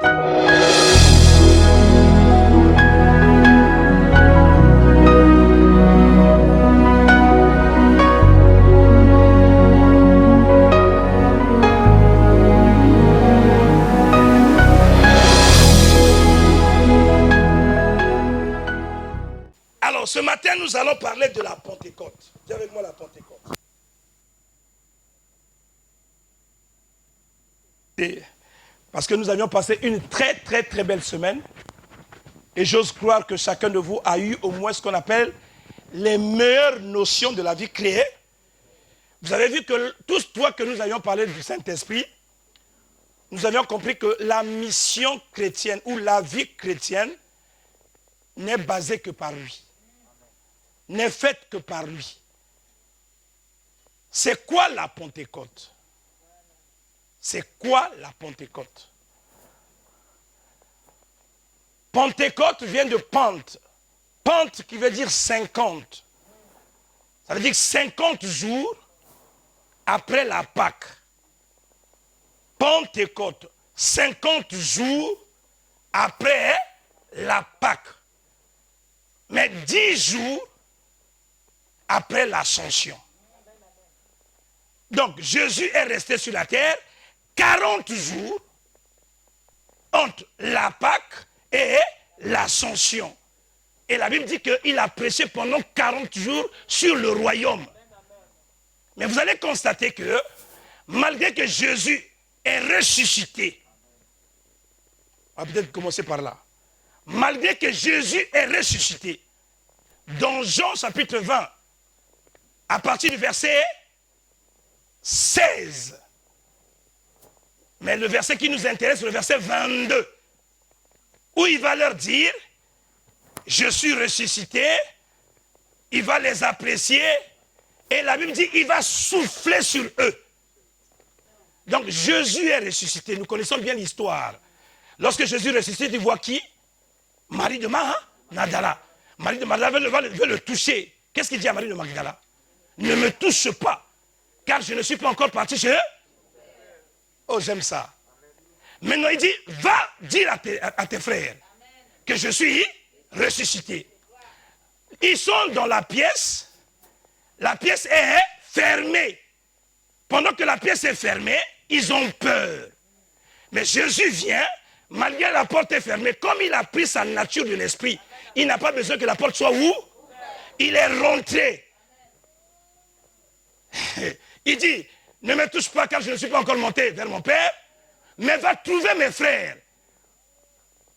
Alors, ce matin, nous allons parler de la Pentecôte. Dis avec moi la Pentecôte. Parce que nous avions passé une très belle semaine. Et j'ose croire que chacun de vous a eu au moins ce qu'on appelle les meilleures notions de la vie créée. Vous avez vu que tous fois que nous avions parlé du Saint-Esprit, nous avions compris que la mission chrétienne ou la vie chrétienne n'est basée que par lui. N'est faite que par lui. C'est quoi la Pentecôte? C'est quoi la Pentecôte? Pentecôte vient de Pente. Pente qui veut dire 50. Ça veut dire 50 jours après la Pâque. Pentecôte, 50 jours après la Pâque. Mais 10 jours après l'ascension. Donc Jésus est resté sur la terre 40 jours entre la Pâque et l'ascension. Et la Bible dit qu'il a prêché pendant 40 jours sur le royaume. Mais vous allez constater que malgré que Jésus est ressuscité, on va peut-être commencer par là. Malgré que Jésus est ressuscité, dans Jean chapitre 20, à partir du verset 16, mais le verset qui nous intéresse, c'est le verset 22, où il va leur dire, je suis ressuscité, il va les apprécier, et la Bible dit, il va souffler sur eux. Donc Jésus est ressuscité, nous connaissons bien l'histoire. Lorsque Jésus est ressuscité, tu vois qui? Marie de Magdala. Marie de Magdala veut le toucher. Qu'est-ce qu'il dit à Marie de Magdala? Ne me touche pas, car je ne suis pas encore parti chez eux. Oh, j'aime ça. Maintenant, il dit, va dire à tes frères que je suis ressuscité. Ils sont dans la pièce est fermée. Pendant que la pièce est fermée, ils ont peur. Mais Jésus vient, malgré la porte est fermée, comme il a pris sa nature de l'esprit, il n'a pas besoin que la porte soit où? Il est rentré. Il dit, ne me touche pas car je ne suis pas encore monté vers mon Père, mais va trouver mes frères.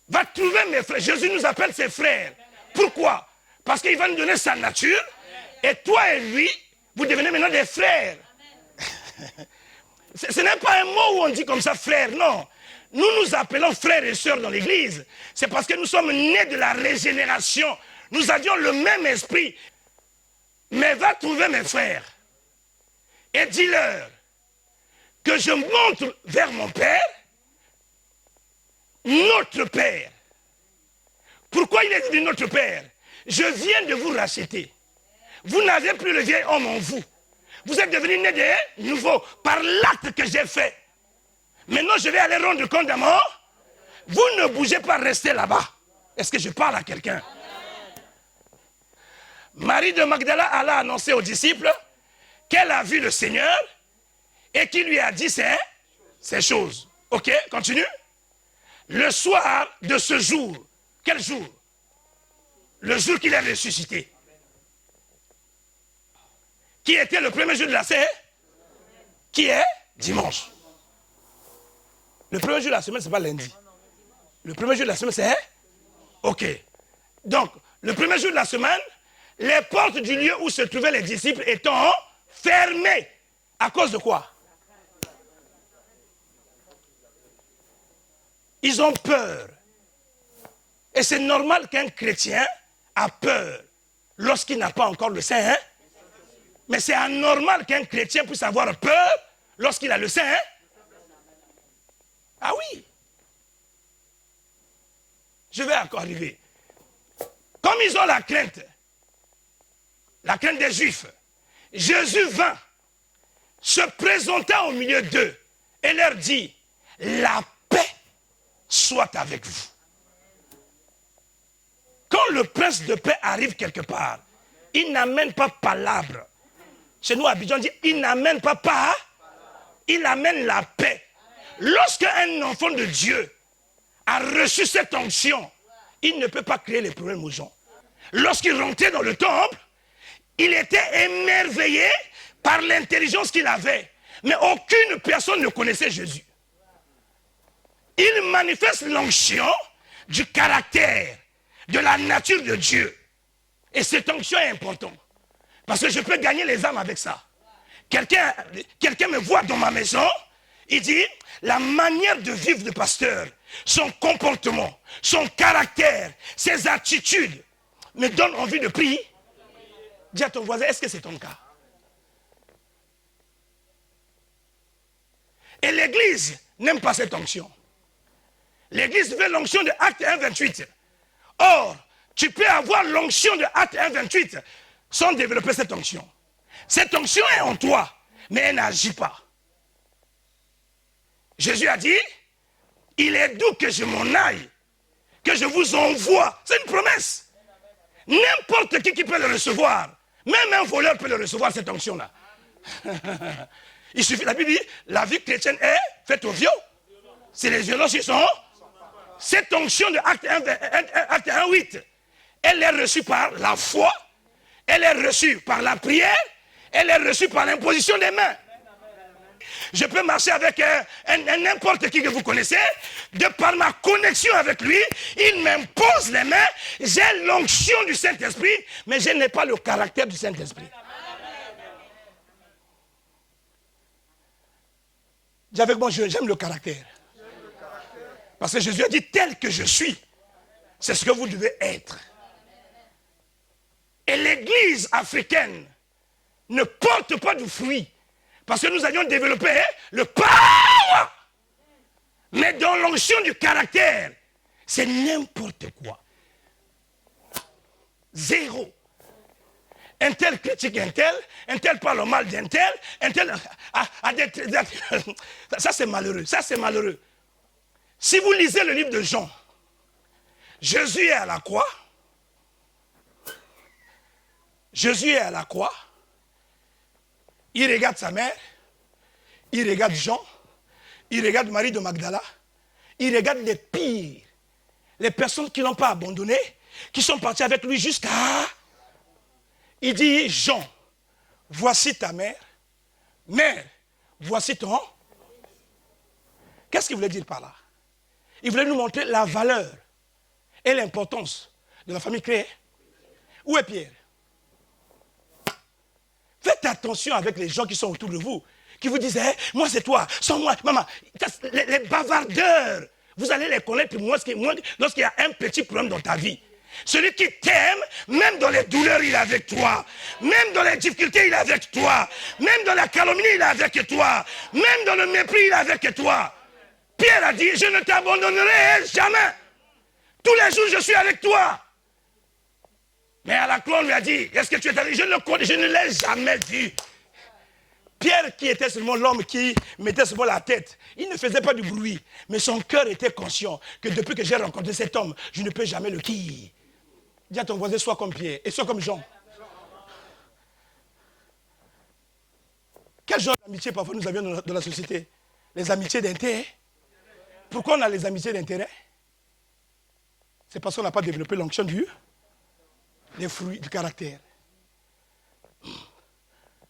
Va trouver mes frères. Jésus nous appelle ses frères. Pourquoi? Parce qu'il va nous donner sa nature, et toi et lui, vous devenez maintenant des frères. Ce n'est pas un mot où on dit comme ça frère, non. Nous nous appelons frères et sœurs dans l'église. C'est parce que nous sommes nés de la régénération. Nous avions le même esprit. Mais va trouver mes frères et dis-leur que je monte vers mon Père, notre Père. Pourquoi il est devenu notre Père? Je viens de vous racheter. Vous n'avez plus le vieil homme en vous. Vous êtes devenus nés de nouveau par l'acte que j'ai fait. Maintenant, je vais aller rendre compte à mort. Vous ne bougez pas, restez là-bas. Est-ce que je parle à quelqu'un? Marie de Magdala alla annoncer aux disciples qu'elle a vu le Seigneur et qui lui a dit ces choses. Ok, continue. Le soir de ce jour, quel jour? Le jour qu'il est ressuscité. Qui était le premier jour de la semaine? Qui est? Dimanche. Le premier jour de la semaine, ce n'est pas lundi. Le premier jour de la semaine, c'est? Ok. Donc, le premier jour de la semaine, les portes du lieu où se trouvaient les disciples étant fermées. À cause de quoi? Ils ont peur. Et c'est normal qu'un chrétien a peur lorsqu'il n'a pas encore le Saint. Hein? Mais c'est anormal qu'un chrétien puisse avoir peur lorsqu'il a le Saint. Hein? Ah oui. Je vais encore arriver. Comme ils ont la crainte des Juifs, Jésus vint, se présenta au milieu d'eux et leur dit, la paix soit avec vous. Quand le prince de paix arrive quelque part, il n'amène pas palabre. Chez nous, à Abidjan, on dit, il n'amène pas il amène la paix. Lorsqu'un enfant de Dieu a reçu cette onction, il ne peut pas créer les problèmes aux gens. Lorsqu'il rentrait dans le temple, il était émerveillé par l'intelligence qu'il avait. Mais aucune personne ne connaissait Jésus. Il manifeste l'onction du caractère, de la nature de Dieu. Et cette onction est importante. Parce que je peux gagner les âmes avec ça. Quelqu'un me voit dans ma maison, il dit, la manière de vivre de pasteur, son comportement, son caractère, ses attitudes, me donne envie de prier. Dis à ton voisin, est-ce que c'est ton cas? Et l'Église n'aime pas cette onction. L'Église veut l'onction de Acte 1, 28. Or, tu peux avoir l'onction de Acte 1, 28 sans développer cette onction. Cette onction est en toi, mais elle n'agit pas. Jésus a dit, il est doux que je m'en aille, que je vous envoie. C'est une promesse. N'importe qui peut le recevoir. Même un voleur peut le recevoir, cette onction-là. Il suffit, la Bible dit, la vie chrétienne est faite au viol. C'est les violences qui sont. Cette onction de Acte 1, 8, elle est reçue par la foi, elle est reçue par la prière, elle est reçue par l'imposition des mains. Je peux marcher avec n'importe qui que vous connaissez, de par ma connexion avec lui, il m'impose les mains, j'ai l'onction du Saint-Esprit, mais je n'ai pas le caractère du Saint-Esprit. Dis avec moi, j'aime le caractère. Parce que Jésus a dit, tel que je suis, c'est ce que vous devez être. Et l'Église africaine ne porte pas de fruit. Parce que nous avions développé le power. Mais dans l'onction du caractère, c'est n'importe quoi. Zéro. Un tel critique un tel parle mal d'un tel, un tel... Ça c'est malheureux, ça c'est malheureux. Si vous lisez le livre de Jean, Jésus est à la croix. Jésus est à la croix. Il regarde sa mère. Il regarde Jean. Il regarde Marie de Magdala. Il regarde les pires. Les personnes qui ne l'ont pas abandonné, qui sont parties avec lui jusqu'à... Il dit, Jean, voici ta mère. Mère, voici ton... Qu'est-ce qu'il voulait dire par là? Il voulait nous montrer la valeur et l'importance de la famille créée. Où est Pierre? Faites attention avec les gens qui sont autour de vous, qui vous disent, moi c'est toi, sans moi, maman. Les bavardeurs, vous allez les connaître lorsqu'il y a un petit problème dans ta vie. Celui qui t'aime, même dans les douleurs, il est avec toi. Même dans les difficultés, il est avec toi. Même dans la calomnie, il est avec toi. Même dans le mépris, il est avec toi. Pierre a dit, je ne t'abandonnerai jamais. Tous les jours, je suis avec toi. Mais à la croix, on lui a dit, est-ce que tu es avec? Je ne l'ai jamais vu. Pierre, qui était seulement l'homme qui mettait seulement la tête, il ne faisait pas du bruit. Mais son cœur était conscient que depuis que j'ai rencontré cet homme, je ne peux jamais le quitter. Dis à ton voisin, sois comme Pierre et sois comme Jean. Quel genre d'amitié parfois nous avions dans la société? Les amitiés d'intérêt. Pourquoi on a les amitiés d'intérêt? C'est parce qu'on n'a pas développé l'onction les fruits du caractère.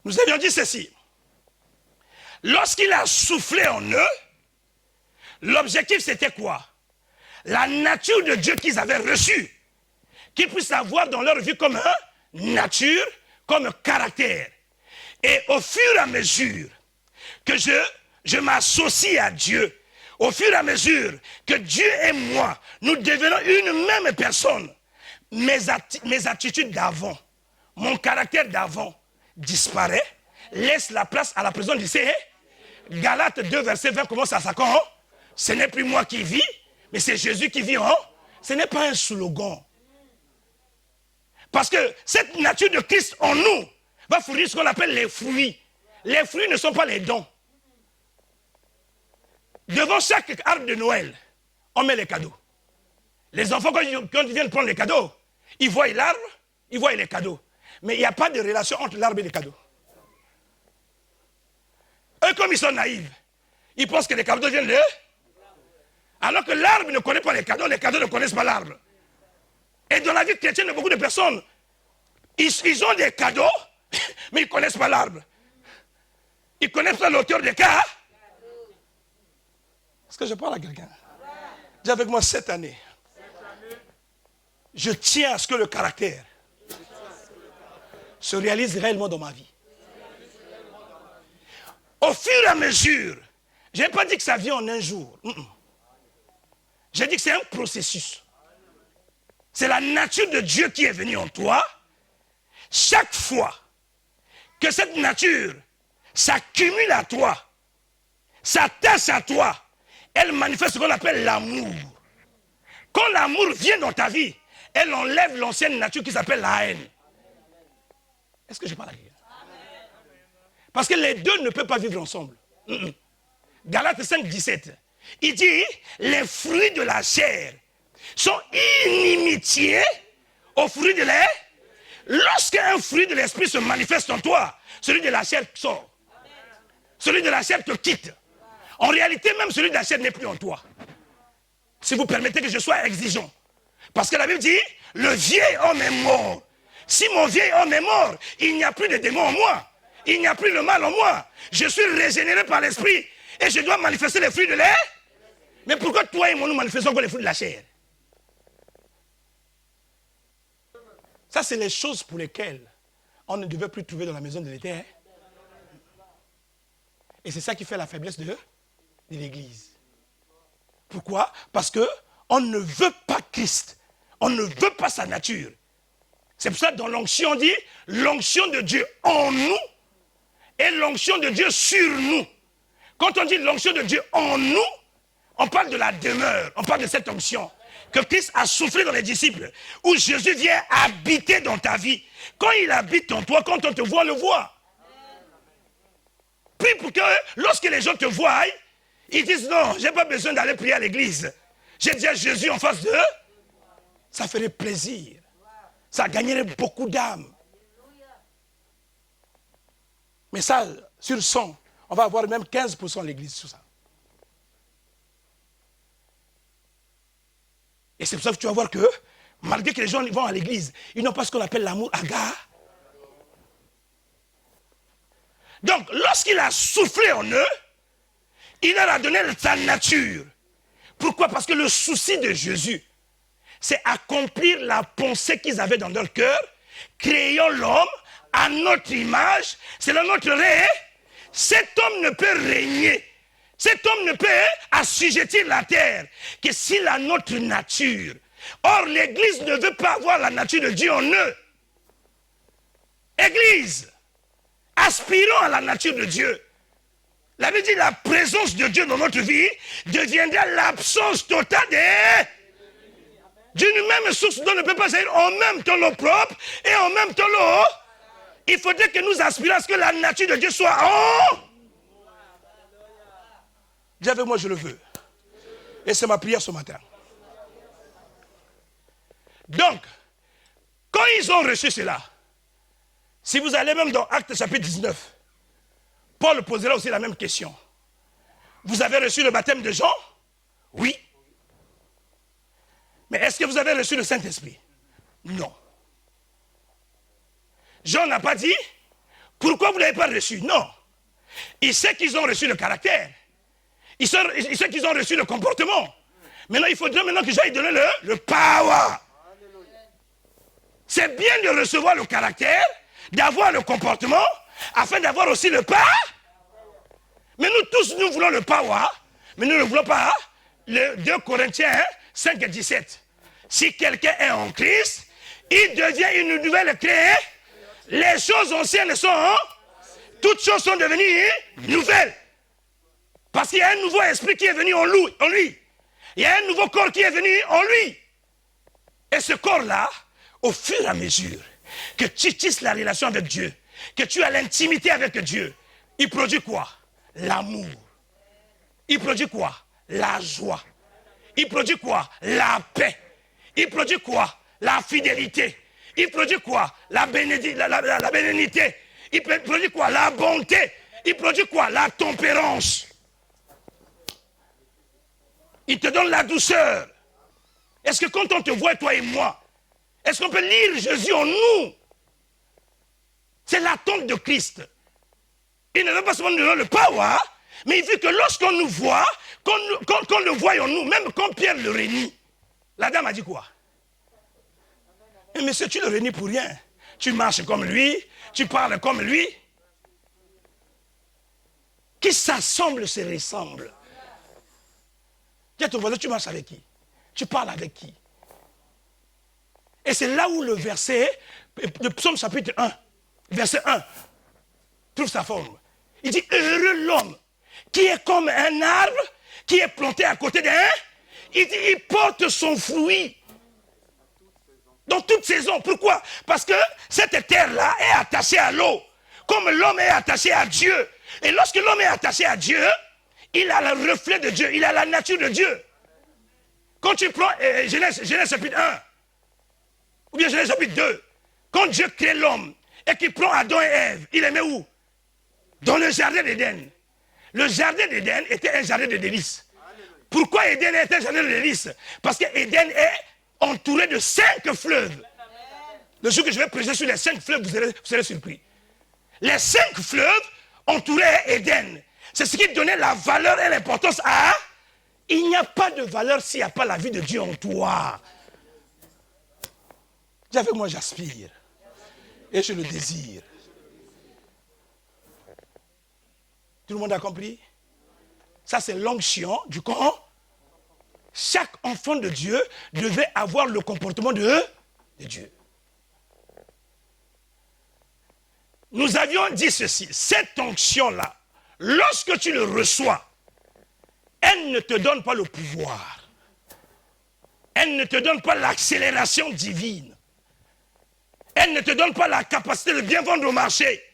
Nous avions dit ceci. Lorsqu'il a soufflé en eux, l'objectif c'était quoi? La nature de Dieu qu'ils avaient reçue, qu'ils puissent avoir dans leur vie comme nature, comme caractère. Et au fur et à mesure que je m'associe à Dieu, au fur et à mesure que Dieu et moi, nous devenons une même personne, mes attitudes d'avant, mon caractère d'avant disparaît, laisse la place à la présence du Seigneur. Galates 2, verset 20 commence à s'accommoder. Ce n'est plus moi qui vis, mais c'est Jésus qui vit en. Ce n'est pas un slogan. Parce que cette nature de Christ en nous va fournir ce qu'on appelle les fruits. Les fruits ne sont pas les dons. Devant chaque arbre de Noël, on met les cadeaux. Les enfants, quand ils viennent prendre les cadeaux, ils voient l'arbre, ils voient les cadeaux. Mais il n'y a pas de relation entre l'arbre et les cadeaux. Eux, comme ils sont naïfs, ils pensent que les cadeaux viennent d'eux. Alors que l'arbre ne connaît pas les cadeaux ne connaissent pas l'arbre. Et dans la vie chrétienne de beaucoup de personnes, ils ont des cadeaux, mais ils ne connaissent pas l'arbre. Ils ne connaissent pas l'auteur des cas. Est-ce que je parle à quelqu'un? Dis avec moi cette année. Je tiens à ce que le caractère se réalise réellement dans ma vie. Au fur et à mesure, je n'ai pas dit que ça vient en un jour. J'ai dit que c'est un processus. C'est la nature de Dieu qui est venue en toi. Chaque fois que cette nature s'accumule à toi, s'attache à toi, elle manifeste ce qu'on appelle l'amour. Quand l'amour vient dans ta vie, elle enlève l'ancienne nature qui s'appelle la haine. Est-ce que je parle à quelqu'un? Parce que les deux ne peuvent pas vivre ensemble. Galates 5, 17. Il dit, les fruits de la chair sont inimitiés aux fruits de l'air. Lorsqu'un fruit de l'esprit se manifeste en toi, celui de la chair sort. Celui de la chair te quitte. En réalité, même celui de la chair n'est plus en toi. Si vous permettez que je sois exigeant. Parce que la Bible dit, le vieil homme est mort. Si mon vieil homme est mort, il n'y a plus de démons en moi. Il n'y a plus le mal en moi. Je suis régénéré par l'esprit. Et je dois manifester les fruits de l'air. Mais pourquoi toi et moi nous manifestons encore les fruits de la chair? Ça, c'est les choses pour lesquelles on ne devait plus trouver dans la maison de l'Éternel. Et c'est ça qui fait la faiblesse de l'Église. Pourquoi? Parce qu'on ne veut pas Christ. On ne veut pas sa nature. C'est pour ça que dans l'onction, on dit l'onction de Dieu en nous et l'onction de Dieu sur nous. Quand on dit l'onction de Dieu en nous, on parle de la demeure, on parle de cette onction que Christ a soufflé dans les disciples, où Jésus vient habiter dans ta vie. Quand il habite en toi, quand on te voit, on le voit. Puis pour que lorsque les gens te voient, ils disent non, je n'ai pas besoin d'aller prier à l'église. J'ai déjà Jésus en face d'eux. Ça ferait plaisir. Ça gagnerait beaucoup d'âmes. Mais ça, sur 100, on va avoir même 15% de l'église sur ça. Et c'est pour ça que tu vas voir que, malgré que les gens vont à l'église, ils n'ont pas ce qu'on appelle l'amour aga. Donc, lorsqu'il a soufflé en eux, il leur a donné sa nature. Pourquoi? Parce que le souci de Jésus, c'est accomplir la pensée qu'ils avaient dans leur cœur, créant l'homme à notre image, c'est notre rêve. Cet homme ne peut régner, cet homme ne peut assujettir la terre que s'il a notre nature. Or, l'Église ne veut pas avoir la nature de Dieu en eux. Église, aspirons à la nature de Dieu. La Bible dit la présence de Dieu dans notre vie deviendra l'absence totale d'une même source dont on ne peut pas salir en même temps l'eau propre et en même temps l'eau. Il faudrait que nous aspirions à ce que la nature de Dieu soit en. Dis avec moi, je le veux. Et c'est ma prière ce matin. Donc, quand ils ont reçu cela, si vous allez même dans Actes chapitre 19, Paul posera aussi la même question. Vous avez reçu le baptême de Jean? Oui. Mais est-ce que vous avez reçu le Saint-Esprit? Non. Jean n'a pas dit, pourquoi vous ne l'avez pas reçu? Non. Il sait qu'ils ont reçu le caractère. Il sait qu'ils ont reçu le comportement. Maintenant, il faudrait que j'aille donner le power. C'est bien de recevoir le caractère, d'avoir le comportement, afin d'avoir aussi le power. Mais nous tous, nous voulons le power, mais nous ne voulons pas le 2 Corinthiens 5 et 17. Si quelqu'un est en Christ, il devient une nouvelle créée. Les choses anciennes sont, toutes choses sont devenues nouvelles. Parce qu'il y a un nouveau esprit qui est venu en lui. Il y a un nouveau corps qui est venu en lui. Et ce corps-là, au fur et à mesure que tu tisses la relation avec Dieu, que tu as l'intimité avec Dieu, il produit quoi? L'amour. Il produit quoi? La joie. Il produit quoi? La paix. Il produit quoi? La fidélité. Il produit quoi? La bénignité. Il produit quoi? La bonté. Il produit quoi? La tempérance. Il te donne la douceur. Est-ce que quand on te voit, toi et moi, est-ce qu'on peut lire Jésus en nous? C'est l'attente de Christ. Il ne veut pas seulement nous donner le power, mais il veut que lorsqu'on nous voit, qu'on le voie en nous, même quand Pierre le réunit, la dame a dit quoi? Mais monsieur, tu le réunis pour rien. Tu marches comme lui, tu parles comme lui. Qui s'assemble se ressemble. Dis à ton voisin, tu marches avec qui? Tu parles avec qui? Et c'est là où le verset, le psaume chapitre 1, verset 1, trouve sa forme. Il dit, heureux l'homme qui est comme un arbre qui est planté à côté d'un. Il dit, il porte son fruit dans toute saison. Pourquoi? Parce que cette terre-là est attachée à l'eau, comme l'homme est attaché à Dieu. Et lorsque l'homme est attaché à Dieu, il a le reflet de Dieu, il a la nature de Dieu. Quand tu prends Genèse chapitre 1, ou bien Genèse chapitre 2, quand Dieu crée l'homme et qu'il prend Adam et Ève, il les met où? Dans le jardin d'Éden. Le jardin d'Éden était un jardin de délices. Pourquoi Éden est un jardin de délices? Parce que Éden est entouré de 5 fleuves. Le jour que je vais prêcher sur les 5 fleuves, vous serez surpris. Les 5 fleuves entouraient Éden. C'est ce qui donnait la valeur et l'importance à... Il n'y a pas de valeur s'il n'y a pas la vie de Dieu en toi. Dis avec moi, j'aspire. Et je le désire. Tout le monde a compris? Ça, c'est l'onction du camp. Chaque enfant de Dieu devait avoir le comportement de Dieu. Nous avions dit ceci. Cette onction-là, lorsque tu le reçois, elle ne te donne pas le pouvoir. Elle ne te donne pas l'accélération divine. Elle ne te donne pas la capacité de bien vendre au marché.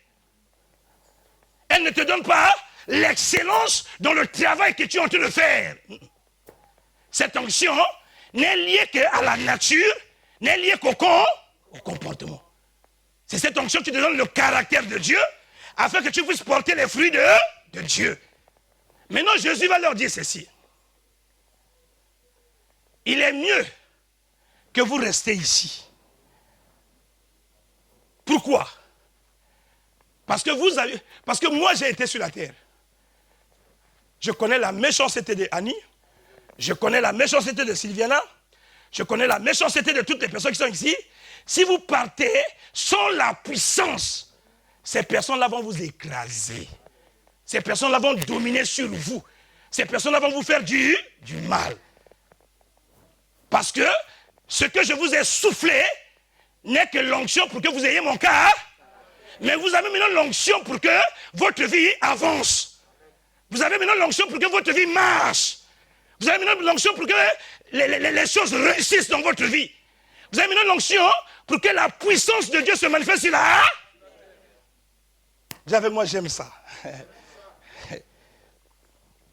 Elle ne te donne pas l'excellence dans le travail que tu es en train de faire. Cette onction n'est liée qu'à la nature, n'est liée qu'au comportement. C'est cette onction qui te donne le caractère de Dieu afin que tu puisses porter les fruits de Dieu. Maintenant, Jésus va leur dire ceci. Il est mieux que vous restez ici. Pourquoi? Parce que moi j'ai été sur la terre. Je connais la méchanceté de Annie. Je connais la méchanceté de Sylviana. Je connais la méchanceté de toutes les personnes qui sont ici. Si vous partez sans la puissance, ces personnes-là vont vous écraser. Ces personnes-là vont dominer sur vous. Ces personnes-là vont vous faire du mal. Parce que ce que je vous ai soufflé n'est que l'onction pour que vous ayez mon cas. Mais vous avez maintenant l'onction pour que votre vie avance. Vous avez maintenant l'onction pour que votre vie marche. Vous avez maintenant l'onction pour que les choses réussissent dans votre vie. Vous avez maintenant l'onction pour que la puissance de Dieu se manifeste sur la... Dis avec moi, j'aime ça.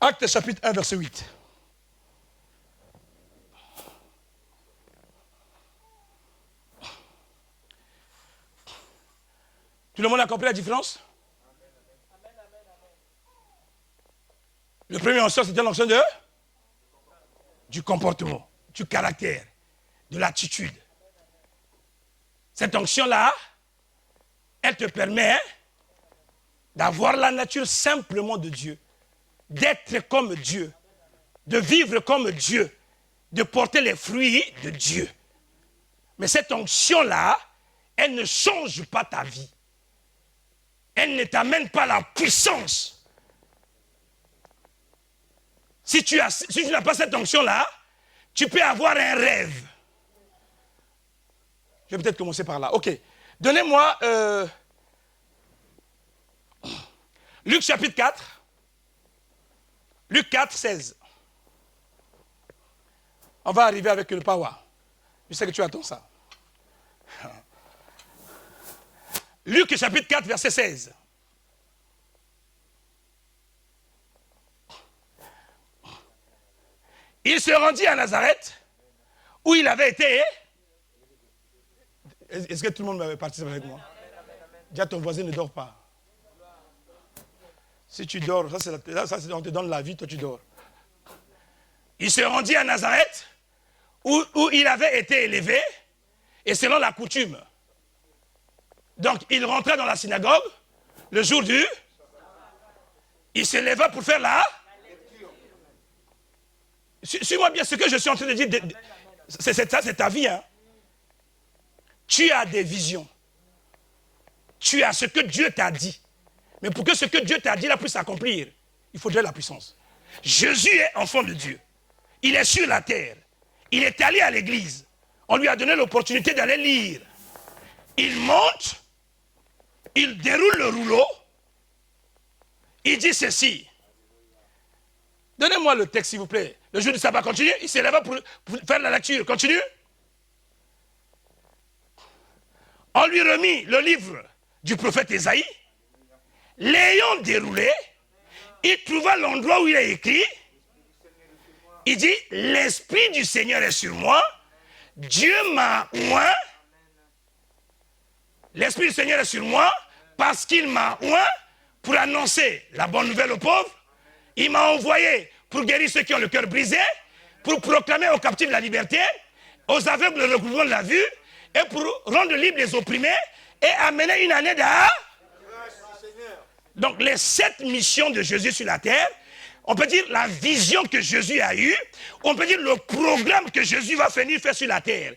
Acte chapitre 1, verset 8. Tout le monde a compris la différence? Le premier onction, c'était l'onction du comportement, du caractère, de l'attitude. Cette onction-là, elle te permet d'avoir la nature simplement de Dieu, d'être comme Dieu, de vivre comme Dieu, de porter les fruits de Dieu. Mais cette onction-là, elle ne change pas ta vie. Elle ne t'amène pas la puissance. Si tu n'as pas cette onction-là, tu peux avoir un rêve. Je vais peut-être commencer par là. Ok. Donnez-moi Luc chapitre 4. Luc 4, 16. On va arriver avec le power. Je sais que tu attends ça. Luc chapitre 4, verset 16. Il se rendit à Nazareth, où il avait été. Est-ce que tout le monde va participer avec moi? Dis à ton voisin, ne dors pas. Si tu dors, on te donne la vie, toi tu dors. Il se rendit à Nazareth, où il avait été élevé, et selon la coutume. Donc, il rentrait dans la synagogue, le jour du... Il se leva pour faire la... Suis-moi bien, ce que je suis en train de dire, c'est ta vie. Hein. Tu as des visions. Tu as ce que Dieu t'a dit. Mais pour que ce que Dieu t'a dit là puisse s'accomplir, il faudrait la puissance. Jésus est enfant de Dieu. Il est sur la terre. Il est allé à l'église. On lui a donné l'opportunité d'aller lire. Il monte, il déroule le rouleau, il dit ceci. Donnez-moi le texte, s'il vous plaît. Le jour du sabbat, continue. Il s'est levé pour faire la lecture. Continue. On lui remit le livre du prophète Ésaïe. L'ayant déroulé, il trouva l'endroit où il est écrit. Il dit, l'Esprit du Seigneur est sur moi. Dieu m'a oint. L'Esprit du Seigneur est sur moi parce qu'il m'a oint pour annoncer la bonne nouvelle aux pauvres. Il m'a envoyé pour guérir ceux qui ont le cœur brisé, pour proclamer aux captifs la liberté, aux aveugles le recouvrement de la vue, et pour rendre libres les opprimés et amener une année d'art. Donc les 7 missions de Jésus sur la terre, on peut dire la vision que Jésus a eue, on peut dire le programme que Jésus va venir faire sur la terre.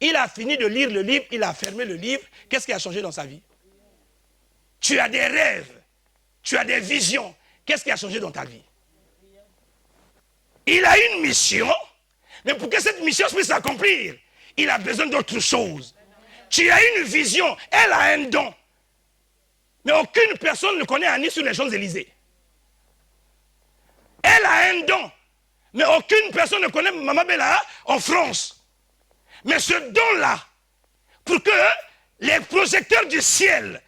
Il a fini de lire le livre, il a fermé le livre. Qu'est-ce qui a changé dans sa vie? Tu as des rêves, tu as des visions. Qu'est-ce qui a changé dans ta vie? Il a une mission, mais pour que cette mission puisse s'accomplir, il a besoin d'autre chose. Tu as une vision, elle a un don. Mais aucune personne ne connaît Annie sur les Champs-Élysées. Elle a un don. Mais aucune personne ne connaît Maman Bella en France. Mais ce don-là, pour que les projecteurs du ciel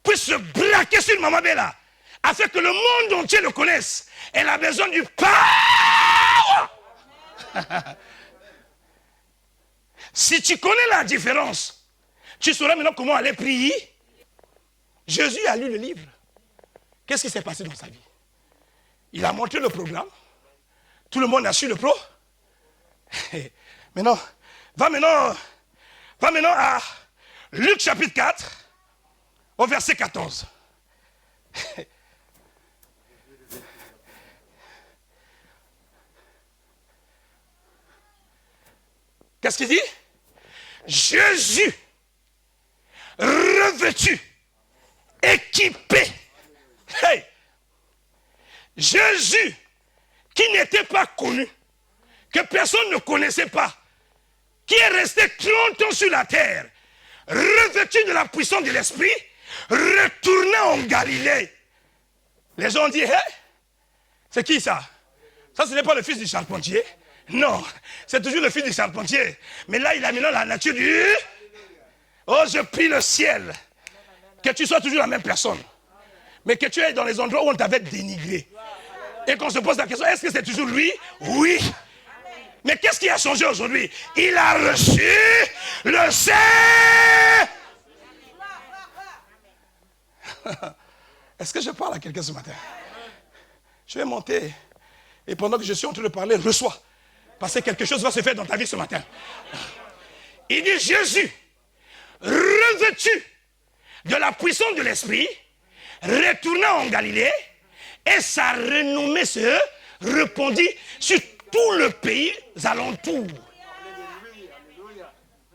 puissent se braquer sur Maman Bella, afin que le monde entier le connaisse, elle a besoin du power. Si tu connais la différence, tu sauras maintenant comment aller prier. Jésus a lu le livre. Qu'est-ce qui s'est passé dans sa vie? Il a montré le programme. Tout le monde a su le pro. Maintenant, va maintenant à Luc chapitre 4, au verset 14. Qu'est-ce qu'il dit? Jésus, revêtu, équipé. Hey! Jésus, qui n'était pas connu, que personne ne connaissait pas, qui est resté 30 ans sur la terre, revêtu de la puissance de l'Esprit, retournant en Galilée. Les gens ont dit, hey, c'est qui ça? Ça, ce n'est pas le fils du charpentier. Non, c'est toujours le fils du charpentier. Mais là, il a mis la nature du... Oh, je prie le ciel, que tu sois toujours la même personne. Mais que tu es dans les endroits où on t'avait dénigré. Et qu'on se pose la question, est-ce que c'est toujours lui? Oui. Mais qu'est-ce qui a changé aujourd'hui? Il a reçu le Saint. Est-ce que je parle à quelqu'un ce matin? Je vais monter. Et pendant que je suis en train de parler, reçois. Parce que quelque chose va se faire dans ta vie ce matin. Il dit Jésus, revêtu de la puissance de l'Esprit, retournant en Galilée, et sa renommée se répandit sur tout le pays alentours.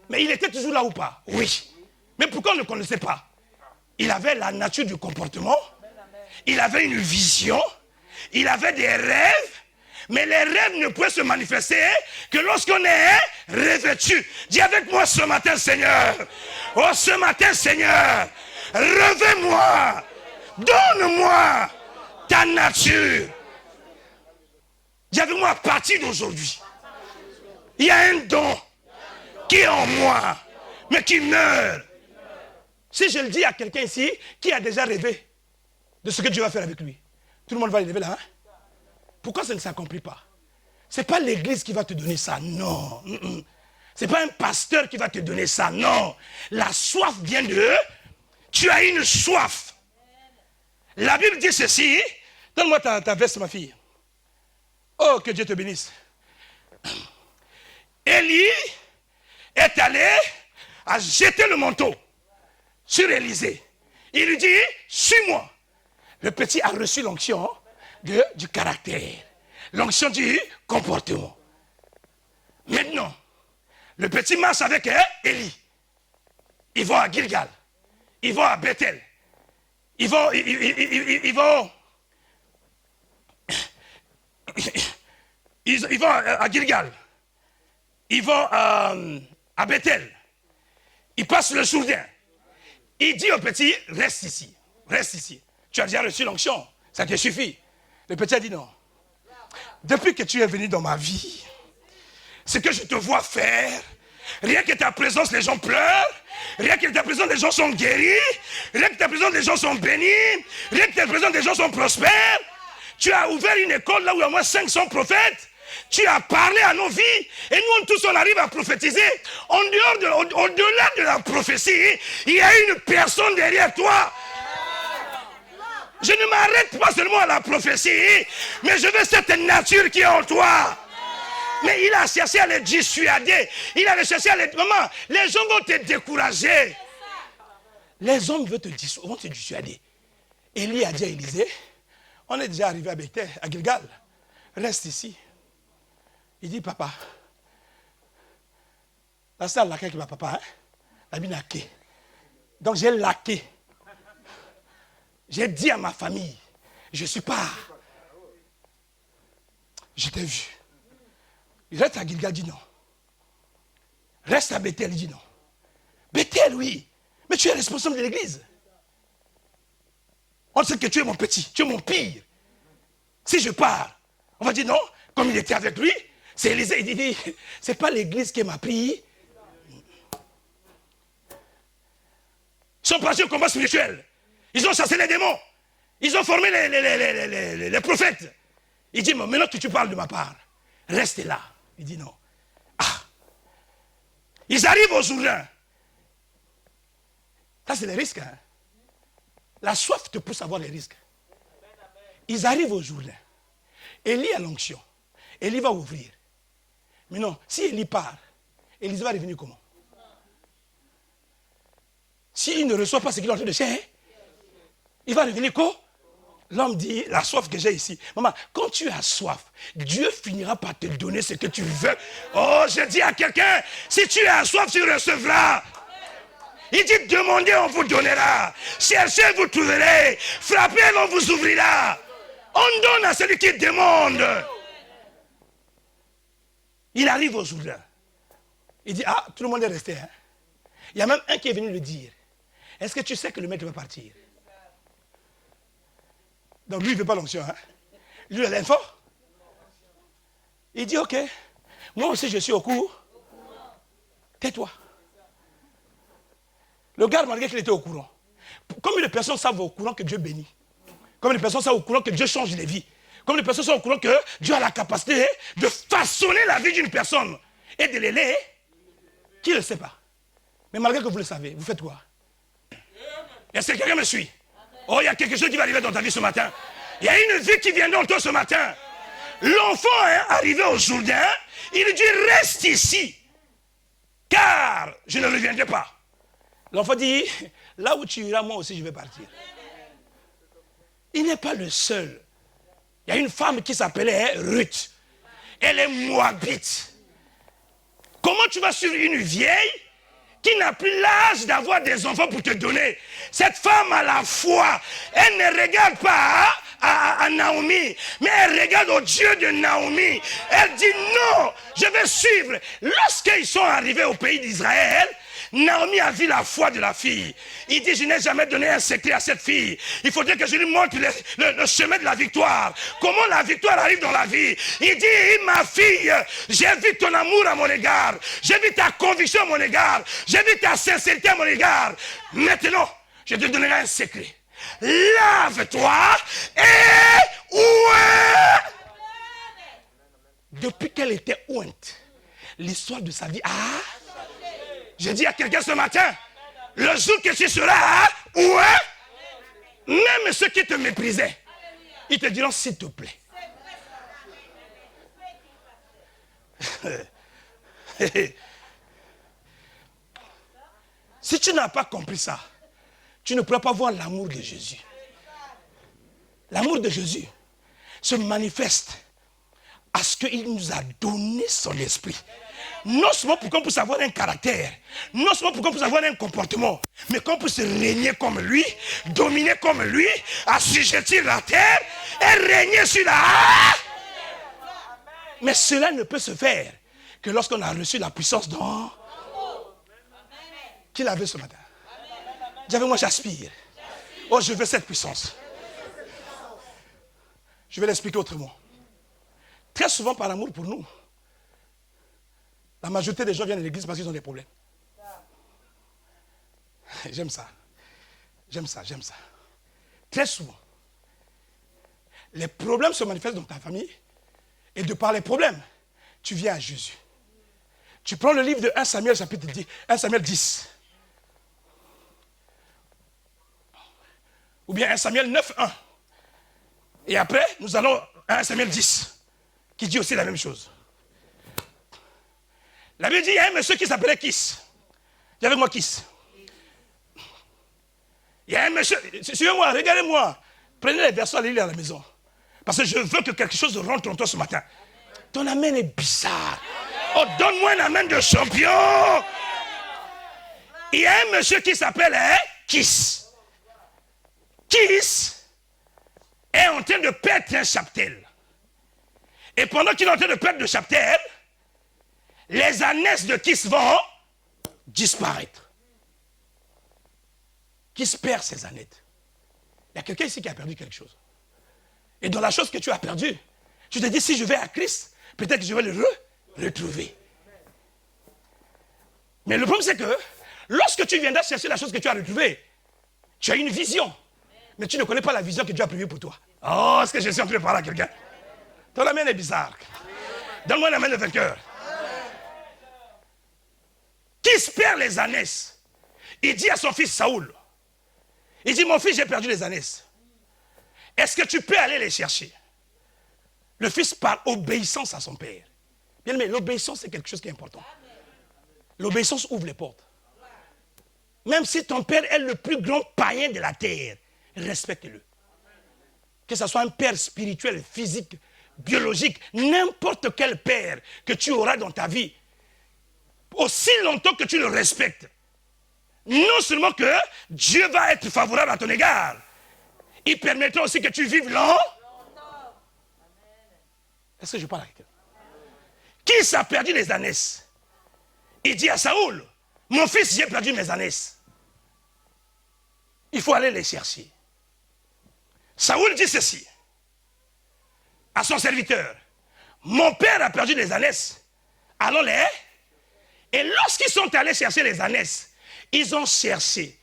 Mais il était toujours là ou pas? Oui. Mais pourquoi on ne le connaissait pas? Il avait la nature du comportement, il avait une vision, il avait des rêves, mais les rêves ne pouvaient se manifester que lorsqu'on est revêtu. Dis avec moi ce matin, Seigneur. Oh, ce matin, Seigneur, revêt-moi, donne-moi ta nature. Dis avec moi, à partir d'aujourd'hui, il y a un don qui est en moi, mais qui meurt. Si je le dis à quelqu'un ici qui a déjà rêvé de ce que Dieu va faire avec lui, tout le monde va lever la main. Pourquoi ça ne s'accomplit pas? Ce n'est pas l'église qui va te donner ça, non. Ce n'est pas un pasteur qui va te donner ça, non. La soif vient de eux. Tu as une soif. La Bible dit ceci. Donne-moi ta veste, ma fille. Oh, que Dieu te bénisse. Élie est allé à jeter le manteau sur Élisée. Il lui dit, suis-moi. Le petit a reçu l'onction du caractère. L'onction du comportement. Maintenant, le petit marche avec Élie. Ils vont à Gilgal. Ils vont à Bethel. Ils vont à Gilgal. Ils vont à Bethel. Ils passent le Jourdain. Il dit au petit, reste ici. Reste ici. Tu as déjà reçu l'onction. Ça te suffit. Le petit a dit non. Depuis que tu es venu dans ma vie, ce que je te vois faire, rien que ta présence, les gens pleurent. Rien que ta présence, les gens sont guéris. Rien que ta présence, les gens sont bénis. Rien que ta présence, les gens sont prospères. Tu as ouvert une école là où il y a au moins 500 prophètes. Tu as parlé à nos vies. Et nous tous, on arrive à prophétiser. Au-delà de la prophétie, il y a une personne derrière toi. Je ne m'arrête pas seulement à la prophétie, mais je veux cette nature qui est en toi. Mais il a cherché à les dissuader. Il a cherché à les... Maman, les gens vont te décourager. Les hommes vont te dissuader. Élie a dit à Élisée, on est déjà arrivé à Bethel, à Gilgal. Reste ici. Il dit, papa, la salle laquelle qui va papa, la Bible laqué. Donc j'ai laqué. J'ai dit à ma famille, je suis pas. Je t'ai vu. Il reste à Gilgal, dit non. Reste à Bethel, il dit non. Bethel, oui. Mais tu es responsable de l'église. On sait que tu es mon petit, tu es mon pire. Si je pars, on va dire non, comme il était avec lui, c'est Élisée, il dit, c'est pas l'église qui m'a pris. Ils sont partis au combat spirituel. Ils ont chassé les démons. Ils ont formé les prophètes. Il dit, maintenant que tu parles de ma part, reste là. Il dit non. Ah. Ils arrivent au Jourdain. Ça, c'est les risques. Hein? La soif te pousse à voir les risques. Ils arrivent au Jourdain. Élie a l'onction. Élie va ouvrir. Mais non, si Élie part, Élie va revenir comment? S'il ne reçoit pas ce qu'il est en train de chercher, il va revenir quoi? L'homme dit, la soif que j'ai ici. Maman, quand tu as soif, Dieu finira par te donner ce que tu veux. Oh, je dis à quelqu'un, si tu as soif, tu recevras. Il dit, demandez, on vous donnera. Cherchez, vous trouverez. Frappez, on vous ouvrira. On donne à celui qui demande. Il arrive au Jourdain. Il dit, ah, tout le monde est resté. Hein? Il y a même un qui est venu le dire. Est-ce que tu sais que le maître va partir? Donc lui, il ne veut pas l'onction. Hein? Lui, il a l'info. Il dit, ok, moi aussi je suis au courant. Tais-toi. Le gars, malgré qu'il était au courant. Combien de personnes savent au courant que Dieu bénit? Combien de personnes savent au courant que Dieu change les vies? Combien de personnes savent au courant que Dieu a la capacité de façonner la vie d'une personne et de l'aider? Qui ne le sait pas? Mais malgré que vous le savez, vous faites quoi? Est-ce que quelqu'un me suit? Oh, il y a quelque chose qui va arriver dans ta vie ce matin. Il y a une vie qui vient dans toi ce matin. L'enfant est arrivé au Jourdain, il dit reste ici, car je ne reviendrai pas. L'enfant dit, là où tu iras, moi aussi je vais partir. Il n'est pas le seul. Il y a une femme qui s'appelait Ruth. Elle est moabite. Comment tu vas suivre une vieille qui n'a plus l'âge d'avoir des enfants pour te donner? Cette femme a la foi. Elle ne regarde pas à Naomi, mais elle regarde au Dieu de Naomi. Elle dit non, je vais suivre. Lorsqu'ils sont arrivés au pays d'Israël, Naomi a vu la foi de la fille. Il dit, je n'ai jamais donné un secret à cette fille. Il faudrait que je lui montre le chemin de la victoire. Comment la victoire arrive dans la vie. Il dit, ma fille, j'ai vu ton amour à mon égard. J'ai vu ta conviction à mon égard. J'ai vu ta sincérité à mon égard. Maintenant, je te donnerai un secret. Lave-toi et oué. depuis qu'elle était ointe, l'histoire de sa vie a... Je dis à quelqu'un ce matin, le jour que tu seras oint, même ceux qui te méprisaient, ils te diront s'il te plaît. Si tu n'as pas compris ça, tu ne pourras pas voir l'amour de Jésus. L'amour de Jésus se manifeste à ce qu'il nous a donné son esprit. Non seulement pour qu'on puisse avoir un caractère, non seulement pour qu'on puisse avoir un comportement, mais qu'on puisse régner comme lui, dominer comme lui, assujettir la terre et régner sur la... Mais cela ne peut se faire que lorsqu'on a reçu la puissance dans... Qui l'avait ce matin? J'avais moi, j'aspire. Oh, je veux cette puissance. Je vais l'expliquer autrement. Très souvent, par amour pour nous, la majorité des gens viennent à l'église parce qu'ils ont des problèmes. J'aime ça. J'aime ça, j'aime ça. Très souvent, les problèmes se manifestent dans ta famille et de par les problèmes, tu viens à Jésus. Tu prends le livre de 1 Samuel, chapitre 10, 1 Samuel 10. Ou bien 1 Samuel 9, 1. Et après, nous allons à 1 Samuel 10, qui dit aussi la même chose. La Bible dit, il y a un monsieur qui s'appelait Kis. Dis avec moi Kis. Il y a un monsieur, suivez-moi, regardez-moi. Prenez les versets, allez lire à la maison. Parce que je veux que quelque chose rentre en toi ce matin. Ton amen est bizarre. Oh, donne-moi un amen de champion. Il y a un monsieur qui s'appelle Kis. Kis est en train de perdre un chaptel. Et pendant qu'il est en train de perdre le chaptel, les ânesses de Kis vont disparaître. Kis perd ses ânesses. Il y a quelqu'un ici qui a perdu quelque chose. Et dans la chose que tu as perdue, tu te dis, si je vais à Christ, peut-être que je vais le retrouver. Mais le problème, c'est que lorsque tu viendras chercher la chose que tu as retrouvée, tu as une vision. Mais tu ne connais pas la vision que Dieu a prévue pour toi. Oh, est-ce que je suis en train de parler à quelqu'un? Ton amen est bizarre. Donne-moi l'amen de vainqueur. Qui se perd les ânesses? Il dit à son fils Saoul, il dit, mon fils, j'ai perdu les ânesses. Est-ce que tu peux aller les chercher? Le fils par obéissance à son père. Bien aimé, l'obéissance, c'est quelque chose qui est important. L'obéissance ouvre les portes. Même si ton père est le plus grand païen de la terre, respecte-le. Que ce soit un père spirituel, physique, biologique, n'importe quel père que tu auras dans ta vie, aussi longtemps que tu le respectes, non seulement que Dieu va être favorable à ton égard, il permettra aussi que tu vives longtemps. Est-ce que je parle avec quelqu'un? Qui s'est perdu les ânesses? Il dit à Saoul, mon fils, j'ai perdu mes ânesses. Il faut aller les chercher. Saoul dit ceci à son serviteur, mon père a perdu les ânesses, allons-les. Et lorsqu'ils sont allés chercher les ânesses, ils ont cherché,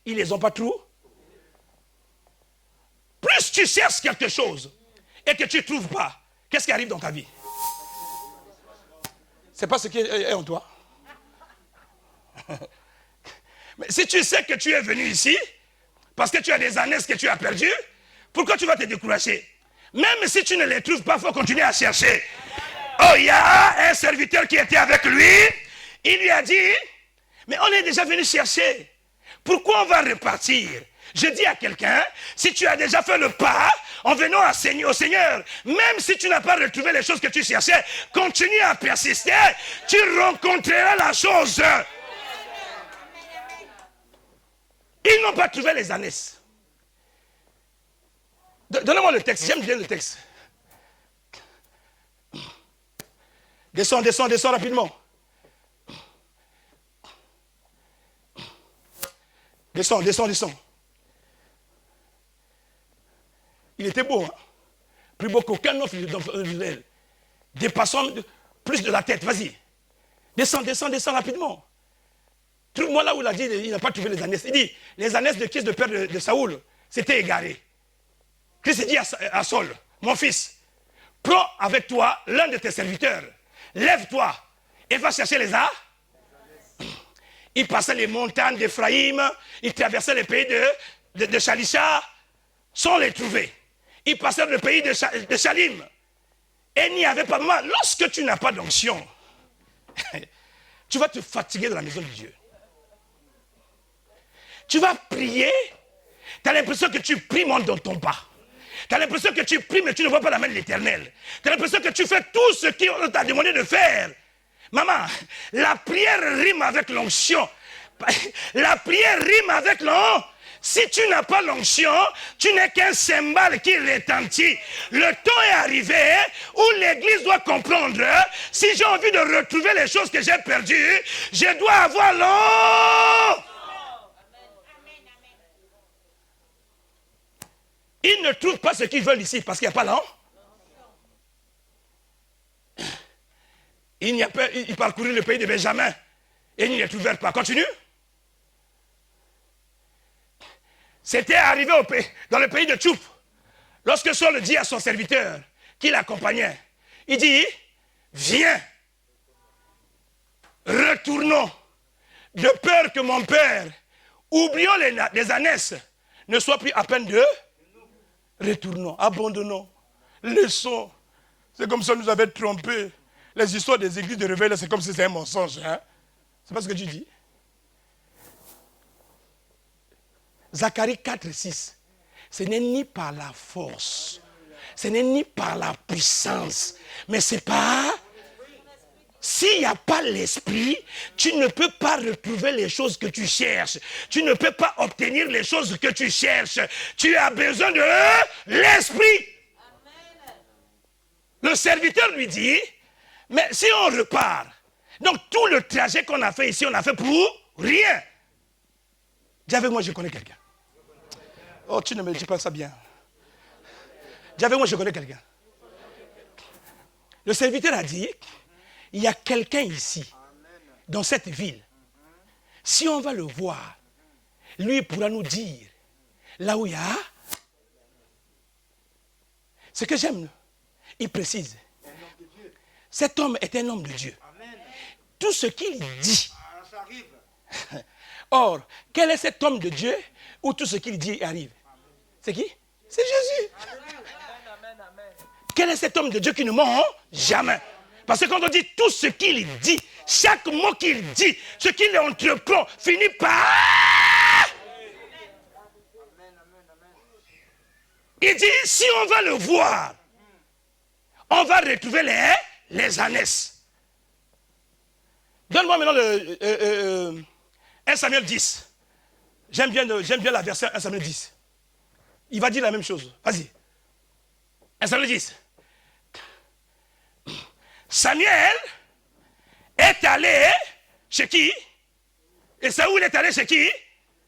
ils ne les ont pas trouvés. Plus tu cherches quelque chose et que tu ne trouves pas, qu'est-ce qui arrive dans ta vie? Ce n'est pas ce qui est en toi. Mais si tu sais que tu es venu ici, parce que tu as des ânesses que tu as perdues, pourquoi tu vas te décourager? Même si tu ne les trouves pas, il faut continuer à chercher. Oh, il y a un serviteur qui était avec lui, il lui a dit, mais on est déjà venu chercher. Pourquoi on va repartir? Je dis à quelqu'un, si tu as déjà fait le pas, en venant au Seigneur, même si tu n'as pas retrouvé les choses que tu cherchais, continue à persister, tu rencontreras la chose. Ils n'ont pas trouvé les ânesses. Donnez-moi le texte, j'aime bien le texte. Descends rapidement. Descends. Il était beau, hein? Plus beau qu'aucun autre d'Israël. Dépassant plus de la tête, vas-y. Descends rapidement. Trouve-moi là où il a dit, il n'a pas trouvé les ânesses. Il dit, les ânesses de Kis, de père de Saoul, c'était égaré. Christ dit à Saul, mon fils, prends avec toi l'un de tes serviteurs, lève-toi et va chercher les ânes. Il passait les montagnes d'Éphraïm, il traversait le pays de Shalisha, sans les trouver. Il passait le pays de Shalim. Et il n'y avait pas. Maman, lorsque tu n'as pas d'onction, tu vas te fatiguer dans la maison de Dieu. Tu vas prier, tu as l'impression que tu pries, mais on ne t'entend pas. Tu as l'impression que tu pries, mais tu ne vois pas la main de l'Éternel. Tu as l'impression que tu fais tout ce qu'on t'a demandé de faire. Maman, la prière rime avec l'onction. La prière rime avec l'onction. Si tu n'as pas l'onction, tu n'es qu'un cymbale qui retentit. Le temps est arrivé où l'Église doit comprendre, si j'ai envie de retrouver les choses que j'ai perdues, je dois avoir l'onction. Ils ne trouvent pas ce qu'ils veulent ici parce qu'il n'y a pas l'onction. Ils parcoururent le pays de Benjamin et ils ne les trouvèrent pas. Continue. C'était arrivé dans le pays de Tchoup. Lorsque Saul dit à son serviteur qui l'accompagnait, il dit, viens, retournons, de peur que mon père, oublions les ânesses, ne soit plus à peine de retournons, abandonnons, laissons. C'est comme ça nous avait trompés. Les histoires des églises de réveil, c'est comme si c'était un mensonge. Hein? C'est pas ce que tu dis. Zacharie 4, 6. Ce n'est ni par la force, ce n'est ni par la puissance, mais c'est par... S'il n'y a pas l'esprit, tu ne peux pas retrouver les choses que tu cherches. Tu ne peux pas obtenir les choses que tu cherches. Tu as besoin de l'esprit. Le serviteur lui dit, mais si on repart, donc tout le trajet qu'on a fait ici, on a fait pour rien. Dis avec moi, je connais quelqu'un. Oh, tu ne me dis pas ça bien. Dis avec moi, je connais quelqu'un. Le serviteur a dit, il y a quelqu'un ici, dans cette ville. Si on va le voir, lui pourra nous dire, là où il y a... Ce que j'aime, il précise. Cet homme est un homme de Dieu. Tout ce qu'il dit. Or, quel est cet homme de Dieu où tout ce qu'il dit arrive? C'est qui? C'est Jésus. Quel est cet homme de Dieu qui ne ment jamais? Parce que quand on dit tout ce qu'il dit, chaque mot qu'il dit, ce qu'il entreprend, finit par... Il dit, si on va le voir, on va retrouver les ânesses. Donne-moi maintenant le 1 Samuel 10. J'aime bien la version 1 Samuel 10. Il va dire la même chose. Vas-y. 1 Samuel 10. Samuel est allé chez qui? Et Saoul est allé chez qui?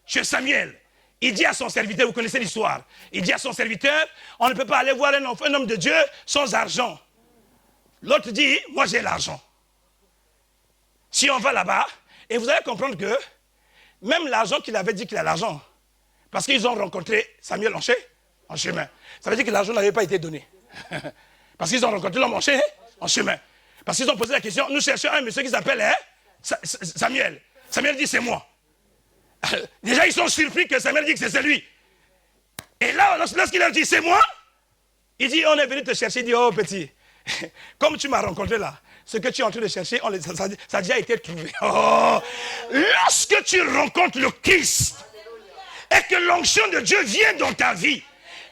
Chez Samuel. Il dit à son serviteur, vous connaissez l'histoire, il dit à son serviteur, on ne peut pas aller voir un homme de Dieu sans argent. L'autre dit, moi j'ai l'argent. Si on va là-bas, et vous allez comprendre que même l'argent qu'il avait dit qu'il a l'argent, parce qu'ils ont rencontré Samuel en chemin. Ça veut dire que l'argent n'avait pas été donné. Parce qu'ils ont rencontré l'homme en chemin. Parce qu'ils ont posé la question, nous cherchons un monsieur qui s'appelle Samuel. Samuel dit, c'est moi. Déjà, ils sont surpris que Samuel dit que c'est lui. Et là, lorsqu'il leur dit, c'est moi, il dit, on est venu te chercher. Il dit, oh petit, comme tu m'as rencontré là, ce que tu es en train de chercher, ça a déjà été trouvé. Oh, lorsque tu rencontres le Christ et que l'onction de Dieu vient dans ta vie,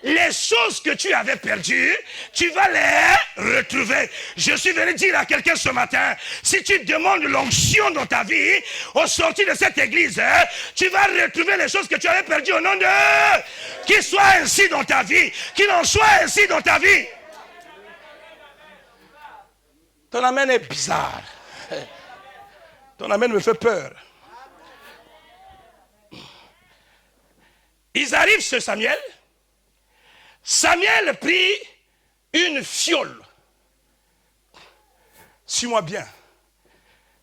les choses que tu avais perdues, tu vas les retrouver. Je suis venu dire à quelqu'un ce matin, si tu demandes l'onction dans ta vie, au sortir de cette église, tu vas retrouver les choses que tu avais perdues au nom de... Qu'il soit ainsi dans ta vie, qu'il en soit ainsi dans ta vie. Ton amen est bizarre. Ton amen me fait peur. Ils arrivent chez Samuel. Samuel prit une fiole. Suis-moi bien.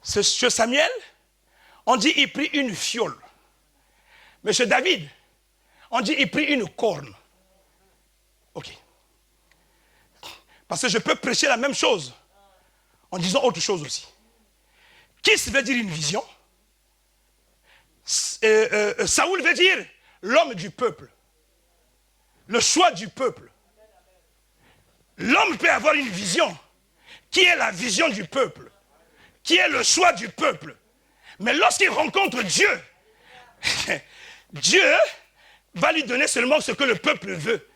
Chez Samuel, on dit il prit une fiole. Mais chez David, on dit il prit une corne. Ok. Parce que je peux prêcher la même chose en disant autre chose aussi. Kis veut dire une vision. Saoul veut dire l'homme du peuple. Le choix du peuple. L'homme peut avoir une vision qui est la vision du peuple, qui est le choix du peuple. Mais lorsqu'il rencontre Dieu, Dieu va lui donner seulement ce que le peuple veut.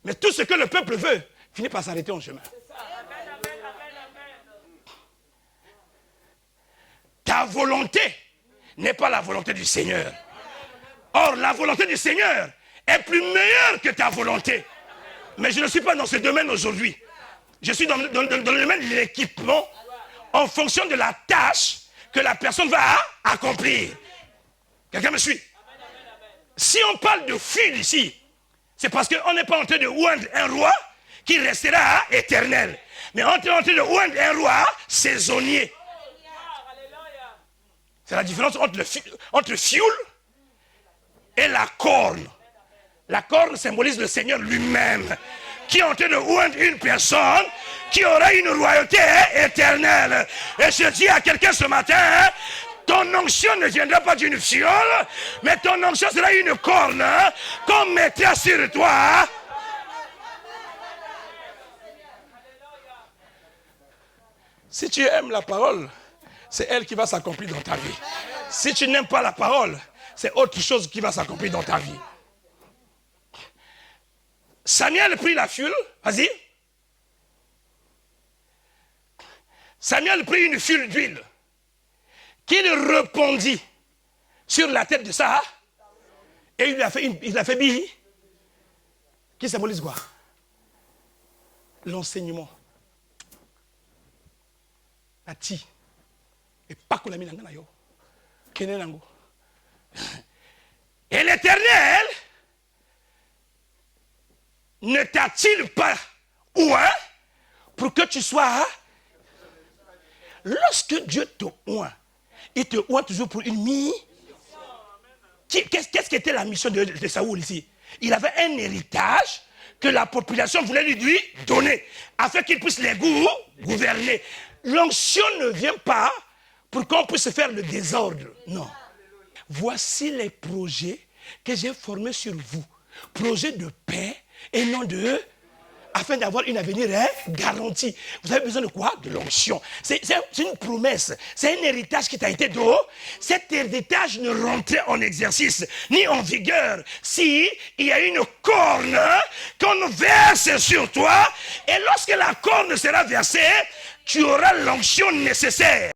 Mais tout ce que le peuple veut finit par s'arrêter en chemin. Ta volonté n'est pas la volonté du Seigneur. Or, la volonté du Seigneur est plus meilleure que ta volonté. Mais je ne suis pas dans ce domaine aujourd'hui. Je suis dans le domaine de l'équipement en fonction de la tâche que la personne va accomplir. Quelqu'un me suit? Si on parle de fil ici, c'est parce qu'on n'est pas en train de oindre un roi qui restera éternel. Mais on est en train de oindre un roi saisonnier. C'est la différence entre le fioul et la corne. La corne symbolise le Seigneur lui-même, qui est en train de oindre une personne qui aura une royauté éternelle. Et je dis à quelqu'un ce matin, ton onction ne viendra pas d'une fiole, mais ton onction sera une corne qu'on mettra sur toi. Si tu aimes la parole, c'est elle qui va s'accomplir dans ta vie. Si tu n'aimes pas la parole, c'est autre chose qui va s'accomplir dans ta vie. Samuel prit la fiole, vas-y. Samuel prit une fiole d'huile qu'il répandit sur la tête de ça et il a fait bille. Qui symbolise quoi? L'enseignement. La ti. Et pas que la mine en yo. Et l'Éternel ne t'a-t-il pas oint pour que tu sois... Lorsque Dieu te oint, il te oint toujours pour une mission. Qu'est-ce qu'était la mission de Saoul ici? Il avait un héritage que la population voulait lui donner, afin qu'il puisse les gouverner. L'onction ne vient pas pour qu'on puisse faire le désordre. Non. Voici les projets que j'ai formés sur vous. Projets de paix et non de... afin d'avoir une avenir garanti. Vous avez besoin de quoi? De l'onction. C'est une promesse. C'est un héritage qui t'a été donné. Cet héritage ne rentrait en exercice ni en vigueur si il y a une corne qu'on verse sur toi. Et lorsque la corne sera versée, tu auras l'onction nécessaire.